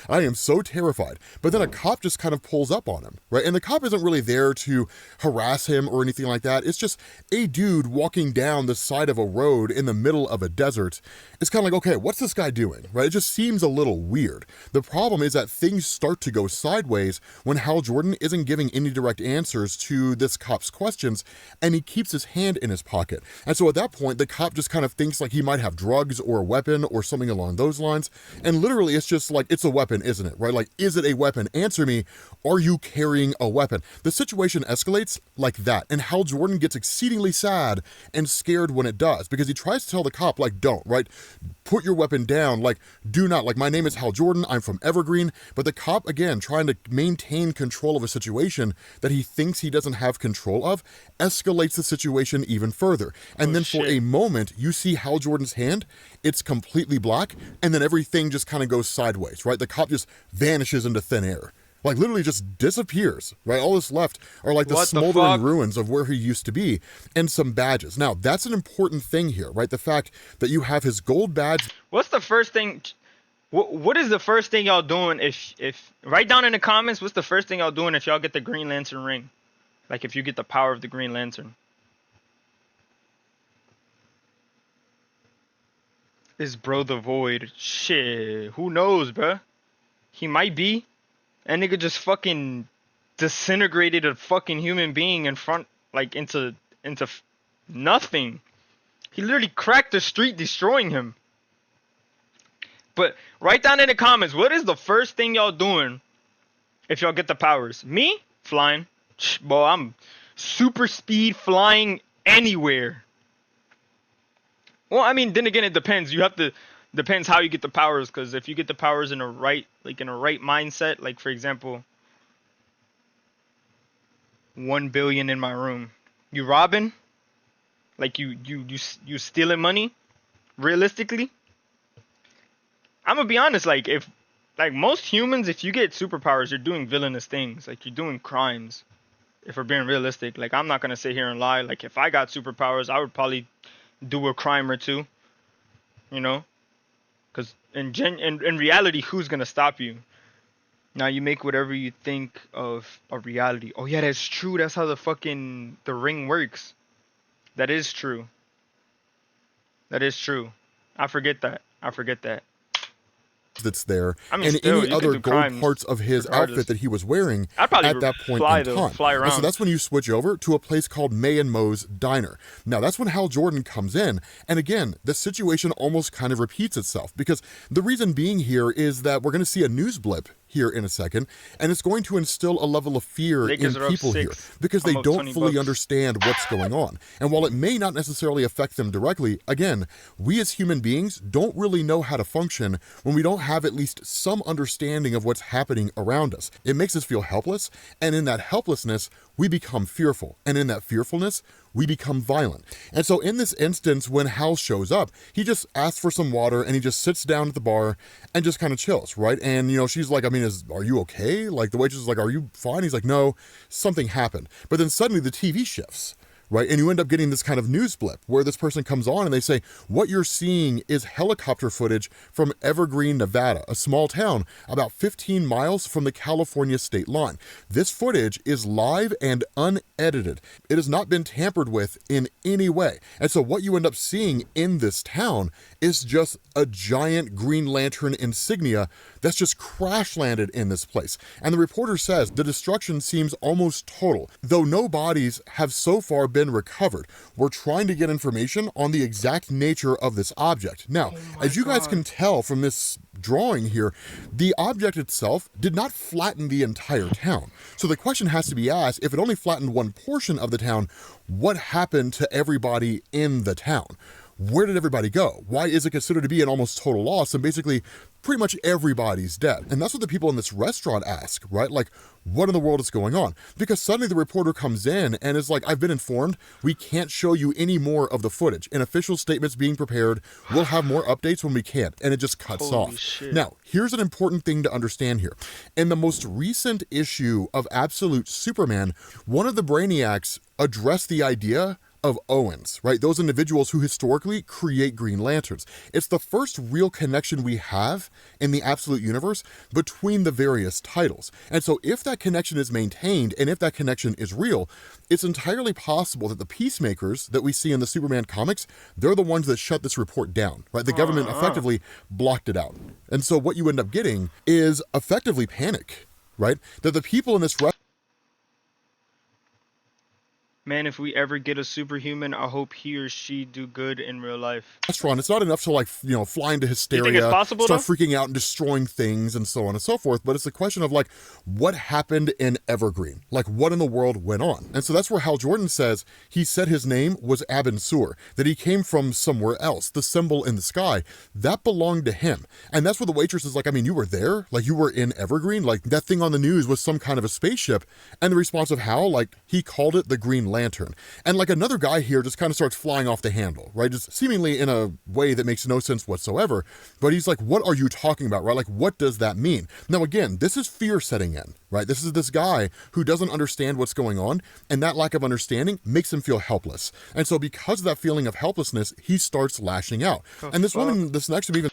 I am so terrified. But then a cop just kind of pulls up on him, right? And the cop isn't really there to harass him or anything like that. It's just a dude walking down the side of a road in the middle of a desert. It's kind of like, okay, what's this guy doing, right? It just seems a little weird. The problem is that things start to go sideways when Hal Jordan isn't giving any direct answers to this cop's questions, and he keeps his hand in his pocket. And so at that point, the cop just kind of thinks like he he might have drugs or a weapon or something along those lines. And literally, it's just like, it's a weapon, isn't it? Right? Like, is it a weapon? Answer me. Are you carrying a weapon? The situation escalates like that. And Hal Jordan gets exceedingly sad and scared when it does, because he tries to tell the cop, like, don't, right? Put your weapon down. Like, do not. Like, my name is Hal Jordan. I'm from Evergreen. But the cop, again, trying to maintain control of a situation that he thinks he doesn't have control of, escalates the situation even further. And then for a moment, you see Hal Jordan's hand, it's completely black, and then everything just kind of goes sideways, right? The cop just vanishes into thin air. Like, literally just disappears, right? All that's left are like the smoldering ruins of where he used to be and some badges. Now, that's an important thing here, right? The fact that you have his gold badge. What's the first thing? What is the first thing y'all doing if write down in the comments what's the first thing y'all doing if y'all get the Green Lantern ring? Like, if you get the power of the Green Lantern. Is bro the Void? Shit, who knows, bruh? He might be. That nigga just fucking disintegrated a fucking human being in front, like, into nothing. He literally cracked the street, destroying him. But write down in the comments, what is the first thing y'all doing if y'all get the powers? Me? Flying. Boy, I'm super speed flying anywhere. Well, I mean, then again, it depends. Depends how you get the powers, because if you get the powers in a right mindset, like, for example, 1 billion in my room. You robbing? Like, you stealing money? Realistically? I'm gonna be honest, like, most humans, if you get superpowers, you're doing villainous things. Like, you're doing crimes. If we're being realistic. Like, I'm not gonna sit here and lie. Like, if I got superpowers, I would probably do a crime or two. You know? Because in reality, who's gonna stop you? Now, you make whatever you think of a reality. Oh yeah, that's true. That's how the ring works. That is true. That is true. I forget that. That's there, I mean, and still, any other gold parts of his outfit that he was wearing at that point in time. And so that's when you switch over to a place called May and Mo's Diner. Now, that's when Hal Jordan comes in, and again, the situation almost kind of repeats itself, because the reason being here is that we're going to see a news blip here in a second, and it's going to instill a level of fear in people here, because they don't fully understand what's going on. And while it may not necessarily affect them directly, again, we as human beings don't really know how to function when we don't have at least some understanding of what's happening around us. It makes us feel helpless, and in that helplessness, we become fearful, and in that fearfulness, we become violent. And so in this instance, when Hal shows up, he just asks for some water, and he just sits down at the bar and just kind of chills, right? And, you know, she's like, I mean, are you okay? Like, the waitress is like, are you fine? He's like, no, something happened. But then suddenly the TV shifts, right? And you end up getting this kind of news blip where this person comes on and they say, what you're seeing is helicopter footage from Evergreen, Nevada, a small town about 15 miles from the California state line. This footage is live and unedited. It has not been tampered with in any way. And so what you end up seeing in this town is just a giant Green Lantern insignia that's just crash landed in this place. And the reporter says the destruction seems almost total, though no bodies have so far been recovered. We're trying to get information on the exact nature of this object. Now, as you guys can tell from this drawing here, the object itself did not flatten the entire town. So the question has to be asked, if it only flattened one portion of the town, what happened to everybody in the town? Where did everybody go? Why is it considered to be an almost total loss? And basically, pretty much everybody's dead. And that's what the people in this restaurant ask, right? Like, what in the world is going on? Because suddenly the reporter comes in and is like, I've been informed, we can't show you any more of the footage. An official statement's being prepared. We'll have more updates when we can. And it just cuts off. Shit. Now, here's an important thing to understand here. In the most recent issue of Absolute Superman, one of the Brainiacs addressed the idea of Owens, right? Those individuals who historically create Green Lanterns. It's the first real connection we have in the Absolute Universe between the various titles. And so if that connection is maintained, and if that connection is real, it's entirely possible that the peacemakers that we see in the Superman comics, they're the ones that shut this report down, right? The government effectively blocked it out. And so what you end up getting is effectively panic, right? That the people in this Man, if we ever get a superhuman, I hope he or she do good in real life. Restaurant, it's not enough to like, fly into You hysteria, think it's possible start though? freaking out and destroying things and so on and so forth, but it's a question of like, what happened in Evergreen? Like, what in the world went on? And so that's where Hal Jordan says he said his name was Abin Sur, that he came from somewhere else. The symbol in the sky, that belonged to him. And that's where the waitress is like, I mean, you were there? Like, you were in Evergreen? Like, that thing on the news was some kind of a spaceship. And the response of Hal, like, he called it the Green Lantern. And like another guy here just kind of starts flying off the handle, right? Just seemingly in a way that makes no sense whatsoever. But he's like, what are you talking about, right? Like, what does that mean? Now, again, this is fear setting in, right? This is this guy who doesn't understand what's going on, and that lack of understanding makes him feel helpless. And so because of that feeling of helplessness, he starts lashing out. And this woman, this next to me even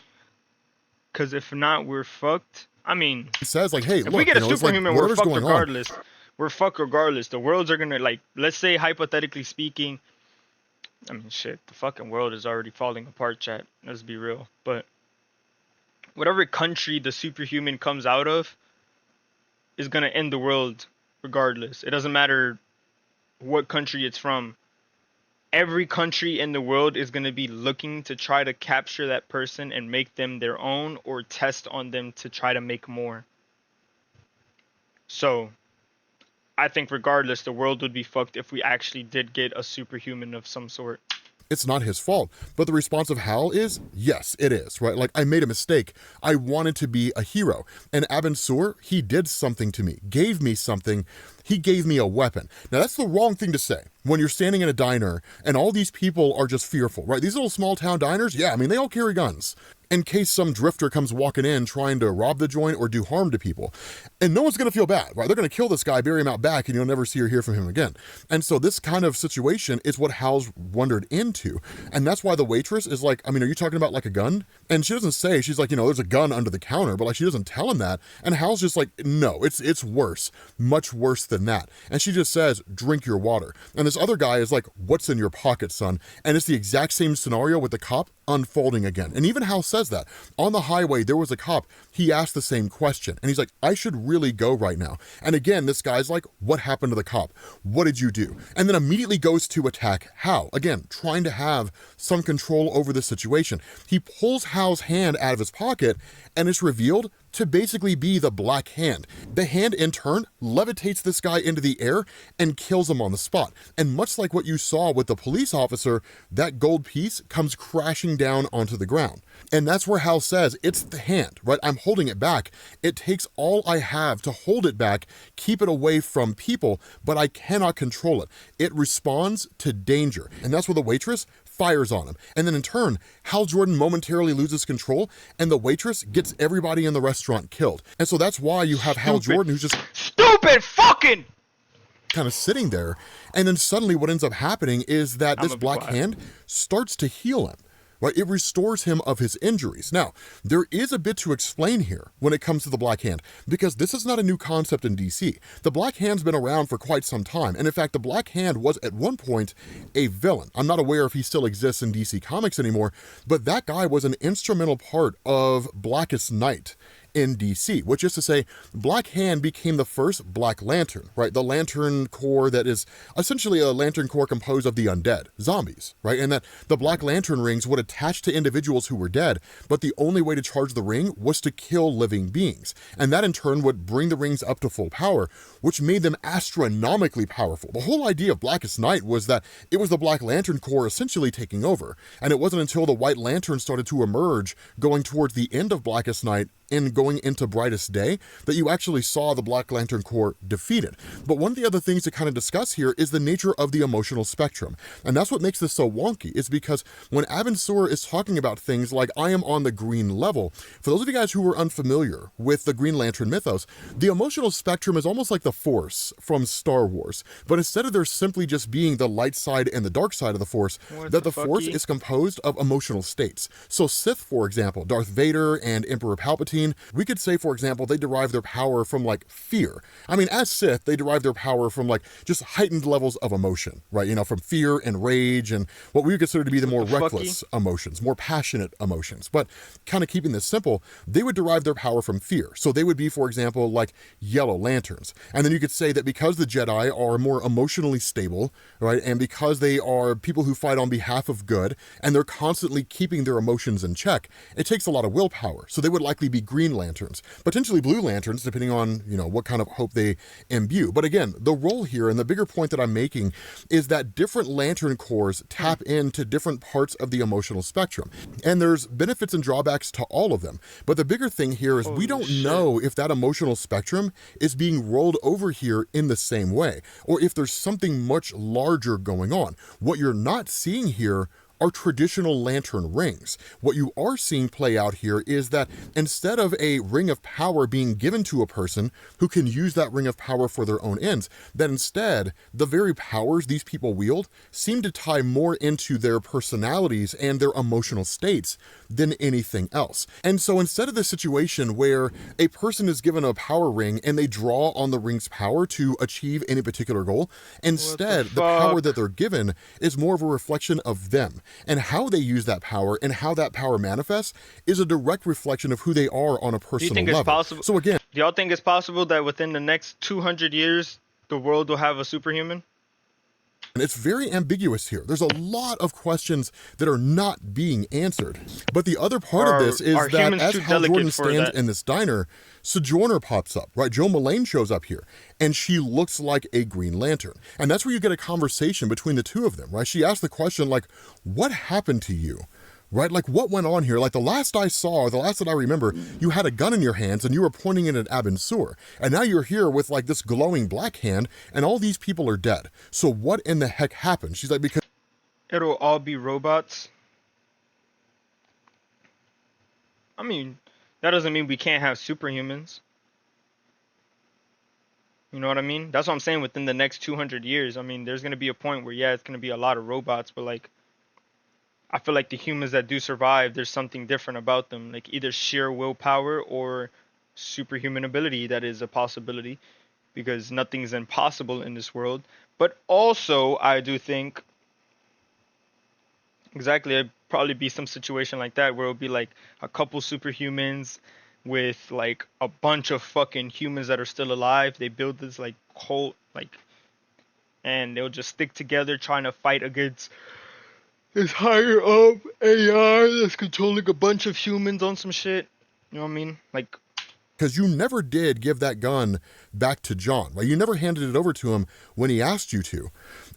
Because if not, we're fucked. I mean, says like, hey, if look, we get a it's like, superhuman, we're whatever's fucked going on. regardless. We're fucked regardless. The worlds are gonna, like, let's say hypothetically speaking, I mean, shit, the fucking world is already falling apart, chat. Let's be real. But whatever country the superhuman comes out of is gonna end the world regardless. It doesn't matter what country it's from. Every country in the world is going to be looking to try to capture that person and make them their own, or test on them to try to make more. So I think regardless, the world would be fucked if we actually did get a superhuman of some sort. It's not his fault. But the response of Hal is, yes, it is, right? Like, I made a mistake. I wanted to be a hero. And Abin Sur, he did something to me, gave me something. He gave me a weapon. Now, that's the wrong thing to say when you're standing in a diner and all these people are just fearful, right? These little small town diners, yeah, I mean, they all carry guns in case some drifter comes walking in trying to rob the joint or do harm to people. And no one's going to feel bad, right? They're going to kill this guy, bury him out back, and you'll never see or hear from him again. And so this kind of situation is what Hal's wandered into. And that's why the waitress is like, I mean, are you talking about like a gun? And she doesn't say, she's like, there's a gun under the counter, but like she doesn't tell him that. And Hal's just like, no, it's worse, much worse than that. And she just says, drink your water. And this other guy is like, what's in your pocket, son? And it's the exact same scenario with the cop unfolding again. And even Hal says that. On the highway, there was a cop. He asked the same question. And he's like, I should really go right now. And again, this guy's like, what happened to the cop? What did you do? And then immediately goes to attack Hal. Again, trying to have some control over the situation. He pulls Hal's hand out of his pocket, and it's revealed to basically be the Black Hand. The hand, in turn, levitates this guy into the air and kills him on the spot. And much like what you saw with the police officer, that gold piece comes crashing down onto the ground. And that's where Hal says, it's the hand, right? I'm holding it back. It takes all I have to hold it back, keep it away from people, but I cannot control it. It responds to danger. And that's where the waitress fires on him. And then in turn, Hal Jordan momentarily loses control, and the waitress gets everybody in the restaurant killed. And so that's why you have Hal Jordan, who's just stupid fucking kind of sitting there. And then suddenly what ends up happening is that this Black Hand starts to heal him. Right? It restores him of his injuries. Now, there is a bit to explain here when it comes to the Black Hand, because this is not a new concept in DC. The Black Hand's been around for quite some time, and in fact, the Black Hand was at one point a villain. I'm not aware if he still exists in DC Comics anymore, but that guy was an instrumental part of Blackest Night in DC, which is to say, Black Hand became the first Black Lantern, right? The Lantern Corps that is essentially a Lantern Corps composed of the undead, zombies, right? And that the Black Lantern rings would attach to individuals who were dead, but the only way to charge the ring was to kill living beings. And that in turn would bring the rings up to full power, which made them astronomically powerful. The whole idea of Blackest Night was that it was the Black Lantern Corps essentially taking over. And it wasn't until the White Lantern started to emerge going towards the end of Blackest Night and going into Brightest Day that you actually saw the Black Lantern Corps defeated. But one of the other things to kind of discuss here is the nature of the emotional spectrum. And that's what makes this so wonky, is because when Abin Sur is talking about things like, I am on the green level, for those of you guys who are unfamiliar with the Green Lantern mythos, the emotional spectrum is almost like the Force from Star Wars. But instead of there simply just being the light side and the dark side of the Force, that the Force is composed of emotional states. So Sith, for example, Darth Vader and Emperor Palpatine, Palpatine, we could say, for example, they derive their power from like fear. I mean, as Sith, they derive their power from like just heightened levels of emotion, right? You know, from fear and rage and what we would consider to be the more reckless emotions, more passionate emotions. But kind of keeping this simple, they would derive their power from fear. So they would be, for example, like yellow lanterns. And then you could say that because the Jedi are more emotionally stable, right? And because they are people who fight on behalf of good and they're constantly keeping their emotions in check, it takes a lot of willpower. So they would likely be green lanterns, potentially blue lanterns, depending on, you know, what kind of hope they imbue. But again, the role here and the bigger point that I'm making is that different lantern cores tap into different parts of the emotional spectrum. And there's benefits and drawbacks to all of them. But the bigger thing here is we don't know if that emotional spectrum is being rolled over here in the same way, or if there's something much larger going on. What you're not seeing here are traditional lantern rings. What you are seeing play out here is that instead of a ring of power being given to a person who can use that ring of power for their own ends, that instead the very powers these people wield seem to tie more into their personalities and their emotional states than anything else. And so instead of the situation where a person is given a power ring and they draw on the ring's power to achieve any particular goal, instead the power that they're given is more of a reflection of them. And how they use that power and how that power manifests is a direct reflection of who they are on a personal level. Do you think it's possible? So again, do y'all think it's possible that within the next 200 years, the world will have a superhuman? and it's very ambiguous here. There's a lot of questions that are not being answered. But the other part of this is that as Hal Jordan stands in this diner, Sojourner pops up, right? Jo Mullane shows up here, and she looks like a Green Lantern. And that's where you get a conversation between the two of them, right? She asks the question, like, what happened to you? Right? Like, what went on here? Like, the last I saw, the last that I remember, you had a gun in your hands and you were pointing it at Abin Sur. And now you're here with, like, this glowing black hand and all these people are dead. So what in the heck happened? She's like, because it'll all be robots. I mean, that doesn't mean we can't have superhumans. You know what I mean? That's what I'm saying within the next 200 years. I mean, there's going to be a point where, yeah, it's going to be a lot of robots, but, like, I feel like the humans that do survive, there's something different about them, like either sheer willpower or superhuman ability that is a possibility, because nothing's impossible in this world. But also, I do think, exactly, it'd probably be some situation like that where it'll be like a couple superhumans with like a bunch of fucking humans that are still alive. They build this like cult, like, and they'll just stick together trying to fight against this higher up AI that's controlling a bunch of humans on some shit. You know what I mean? Like, because you never did give that gun back to John, right? You never handed it over to him when he asked you to.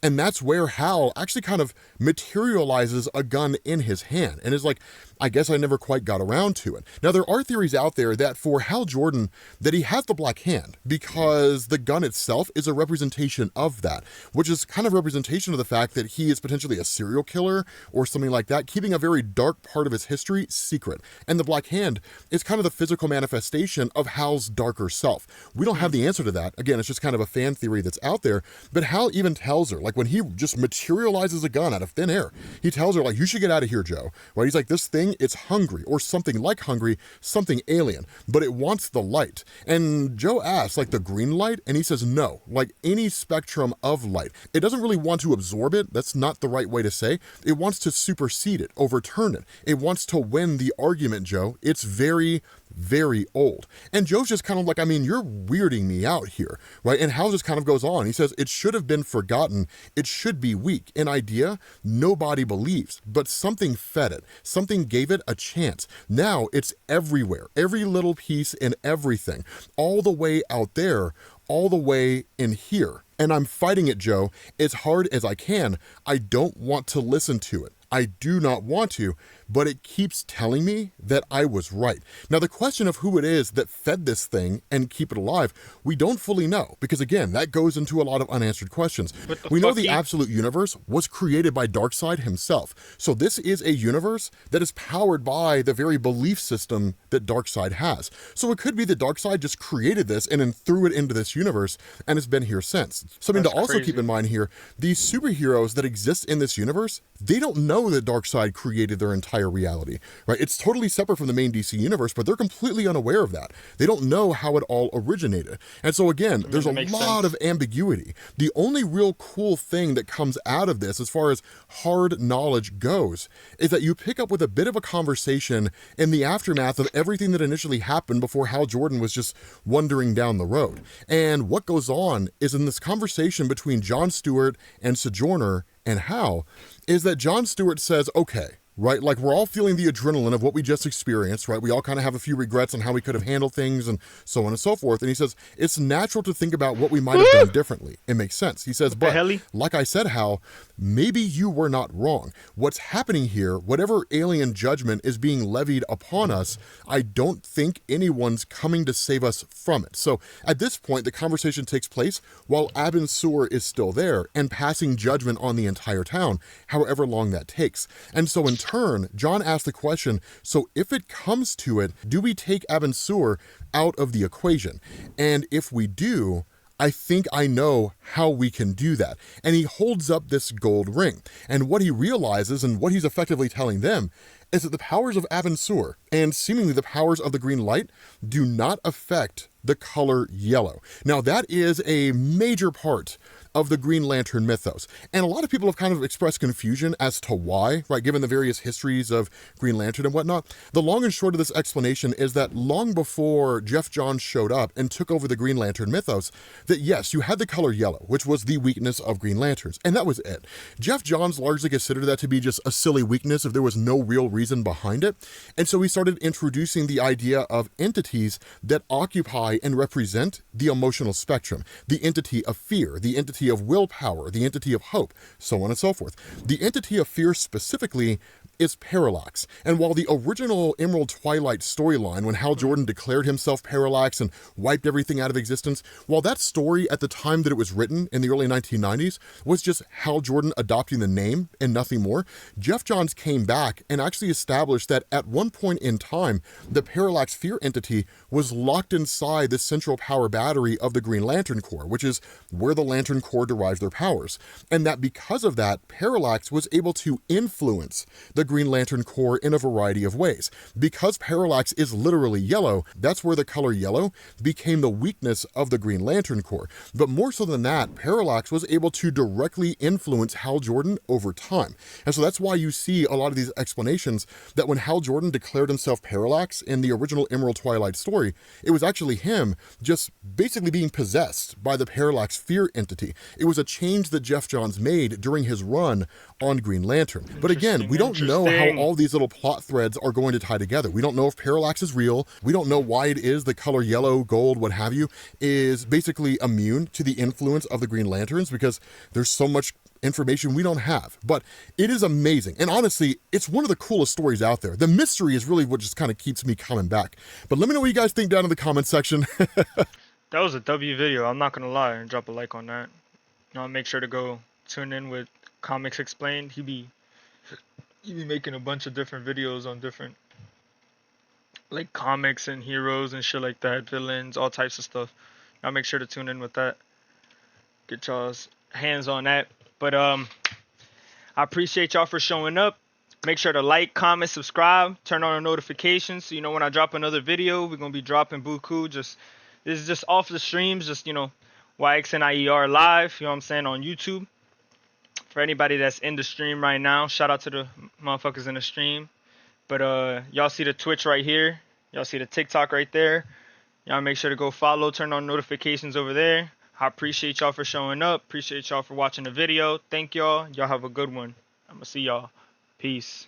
And that's where Hal actually kind of materializes a gun in his hand and is like, I guess I never quite got around to it. Now, there are theories out there that for Hal Jordan, that he has the black hand because the gun itself is a representation of that, which is kind of representation of the fact that he is potentially a serial killer or something like that, keeping a very dark part of his history secret. And the black hand is kind of the physical manifestation of Hal's darker self. We don't have the answer to that. Again, it's just kind of a fan theory that's out there. But Hal even tells her, like when he just materializes a gun out of thin air, he tells her, like, you should get out of here, Jo. Right? He's like, this thing, it's hungry, or something like hungry, something alien, but it wants the light. And Jo asks, like, the green light? And he says, no, like any spectrum of light. It doesn't really want to absorb it. That's not the right way to say. It wants to supersede it, overturn it. It wants to win the argument, Jo. It's very, very old. And Joe's just kind of like, I mean, you're weirding me out here, right? And Hal just kind of goes on. He says, it should have been forgotten. It should be weak. An idea nobody believes, but something fed it. Something gave it a chance. Now it's everywhere. Every little piece and everything. All the way out there, all the way in here. And I'm fighting it, Jo, as hard as I can. I don't want to listen to it. I do not want to, but it keeps telling me that I was right. Now, the question of who it is that fed this thing and keep it alive, we don't fully know, because again, that goes into a lot of unanswered questions. We know the absolute universe was created by Darkseid himself. So this is a universe that is powered by the very belief system that Darkseid has. So it could be that Darkseid just created this and then threw it into this universe and it's been here since. Something to also keep in mind here, these superheroes that exist in this universe, they don't know know that Darkseid created their entire reality, right? It's totally separate from the main DC universe, but they're completely unaware of that. They don't know how it all originated. And so again, there's a lot of ambiguity. The only real cool thing that comes out of this, as far as hard knowledge goes, is that you pick up with a bit of a conversation in the aftermath of everything that initially happened before Hal Jordan was just wandering down the road. And what goes on is, in this conversation between John Stewart and Sojourner and Hal, is that John Stewart says, okay, right, like we're all feeling the adrenaline of what we just experienced, right? We all kind of have a few regrets on how we could have handled things and so on and so forth. And he says, it's natural to think about what we might have done differently. It makes sense. He says, but like I said, Hal, maybe you were not wrong. What's happening here, whatever alien judgment is being levied upon us, I don't think anyone's coming to save us from it. So at this point, the conversation takes place while Abin Sur is still there and passing judgment on the entire town, however long that takes. And so in turn, John asked the question, so if it comes to it, do we take Abin Sur out of the equation? And if we do, I think I know how we can do that. And he holds up this gold ring. And what he realizes, and what he's effectively telling them, is that the powers of Abin Sur, and seemingly the powers of the green light, do not affect the color yellow. Now, that is a major part of the Green Lantern mythos. And a lot of people have kind of expressed confusion as to why, right, given the various histories of Green Lantern and whatnot. The long and short of this explanation is that long before Jeff Johns showed up and took over the Green Lantern mythos, that yes, you had the color yellow, which was the weakness of Green Lanterns, and that was it. Jeff Johns largely considered that to be just a silly weakness if there was no real reason behind it. And so he started introducing the idea of entities that occupy and represent the emotional spectrum, the entity of fear, the entity of willpower, the entity of hope, so on and so forth. The entity of fear specifically is Parallax. And while the original Emerald Twilight storyline, when Hal Jordan declared himself Parallax and wiped everything out of existence, while that story at the time that it was written in the early 1990s was just Hal Jordan adopting the name and nothing more, Jeff Johns came back and actually established that at one point in time, the Parallax fear entity was locked inside the central power battery of the Green Lantern Corps, which is where the Lantern Corps derives their powers. And that because of that, Parallax was able to influence the Green Lantern Corps in a variety of ways. Because Parallax is literally yellow, that's where the color yellow became the weakness of the Green Lantern Corps. But more so than that, Parallax was able to directly influence Hal Jordan over time. And so that's why you see a lot of these explanations that when Hal Jordan declared himself Parallax in the original Emerald Twilight story, it was actually him just basically being possessed by the Parallax fear entity. It was a change that Jeff Johns made during his run on Green Lantern. But again, we don't know how all these little plot threads are going to tie together. We don't know if Parallax is real. We don't know why it is the color yellow, gold, what have you, is basically immune to the influence of the Green Lanterns, because there's so much information we don't have. But it is amazing. And honestly, it's one of the coolest stories out there. The mystery is really what just kind of keeps me coming back. But let me know what you guys think down in the comment section. That was a W video, I'm not gonna lie, and drop a like on that. Make sure to go tune in with Comics Explained. He be making a bunch of different videos on different like comics and heroes and shit like that, villains, all types of stuff. I'll make sure to tune in with that. Get y'all's hands on that. But I appreciate y'all for showing up. Make sure to like, comment, subscribe, turn on the notifications so you know when I drop another video. We're gonna be dropping buku. This is just off the streams, just YXNIER live, you know what I'm saying, on YouTube. For anybody that's in the stream right now, shout out to the motherfuckers in the stream. But y'all see the Twitch right here. Y'all see the TikTok right there. Y'all make sure to go follow, turn on notifications over there. I appreciate y'all for showing up. Appreciate y'all for watching the video. Thank y'all. Y'all have a good one. I'm gonna see y'all. Peace.